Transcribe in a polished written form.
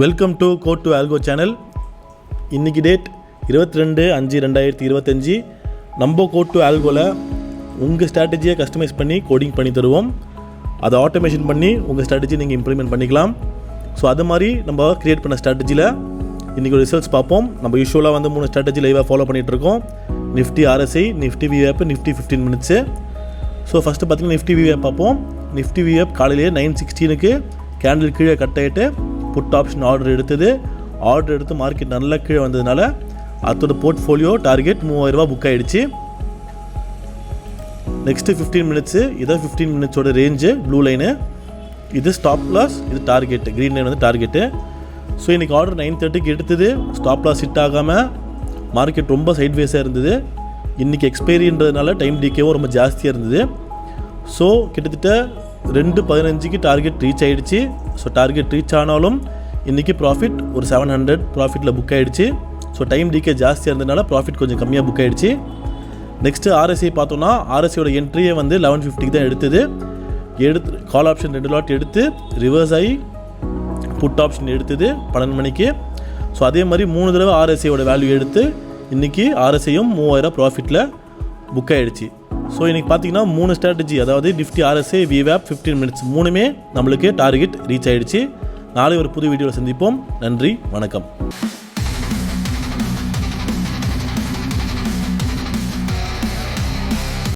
Welcome to code to algo channel. இன்றைக்கி date 22/5/2025. நம்ம code to ஆல்கோவில் உங்கள் ஸ்ட்ராட்டஜியை கஸ்டமைஸ் பண்ணி கோடிங் பண்ணி தருவோம். அதை ஆட்டோமேஷன் பண்ணி உங்கள் ஸ்ட்ராட்டஜி நீங்கள் இம்ப்ளிமெண்ட் பண்ணிக்கலாம். ஸோ அது மாதிரி நம்ம க்ரியேட் பண்ண ஸ்ட்ராட்டஜியில் இன்றைக்கி ஒரு ரிசல்ட்ஸ் பார்ப்போம். நம்ம யூஸ்வலாக 3 ஸ்ட்ராட்டஜி லைவாக ஃபாலோ பண்ணிகிட்ருக்கோம். Nifty RSI, Nifty VWAP, Nifty 15 minutes. So first பார்த்திங்கன்னா நிஃப்டி VWAP பார்ப்போம். நிஃப்டி VWAP காலையிலேயே 9:16 கேண்டில் கீழே கட் ஆகிட்டு புட் ஆப்ஷன் ஆர்டர் எடுத்து மார்க்கெட் நல்லா கீழே வந்ததுனால அதோட போர்ட்ஃபோலியோ டார்கெட் 3000 புக் ஆகிடுச்சு. நெக்ஸ்ட்டு 15 மினிட்ஸு, இதான் 15 மினிட்ஸோட ரேஞ்சு ப்ளூ லைனு. இது ஸ்டாப் லாஸ், இது டார்கெட்டு, க்ரீன் லைன் வந்து டார்கெட்டு. ஸோ இன்றைக்கி ஆர்டர் 9:30 எடுத்தது. ஸ்டாப் லாஸ் ஹிட் ஆகாமல் மார்க்கெட் ரொம்ப சைட்வேஸாக இருந்தது. இன்றைக்கி எக்ஸ்பைரின்றதுனால டைம் டிகேவும் ரொம்ப ஜாஸ்தியாக இருந்தது. ஸோ கிட்டத்தட்ட 2:15 டார்கெட் ரீச் ஆகிடுச்சு. ஸோ டார்கெட் ரீச் ஆனாலும் இன்றைக்கி ப்ராஃபிட் ஒரு 700 ப்ராஃபிட்டில் புக் ஆகிடுச்சு. ஸோ டைம் டிகே ஜாஸ்தியாக இருந்ததுனால ப்ராஃபிட் கொஞ்சம் கம்மியாக புக் ஆகிடுச்சு. நெக்ஸ்ட்டு RSI பார்த்தோன்னா RSIயோட என்ட்ரியை வந்து 11:50 தான் எடுத்தது. கால் ஆப்ஷன் 2 லாட் எடுத்து ரிவர்ஸ் ஆகி புட் ஆப்ஷன் எடுத்தது 12 மணிக்கு. ஸோ அதே மாதிரி 3 தடவை RSIயோட வேல்யூ எடுத்து இன்றைக்கி RSIயும் 3000 ப்ராஃபிட்டில் புக் ஆகிடுச்சு. ஸோ இன்றைக்கி பார்த்தீங்கன்னா 3 ஸ்ட்ராட்டஜி, அதாவது நிஃப்டி RSI, VWAP, 15 மினிட்ஸ் மூணுமே நம்மளுக்கு டார்கெட் ரீச் ஆகிடுச்சு. நாளை ஒரு புது வீடியோவில் சந்திப்போம். நன்றி, வணக்கம்.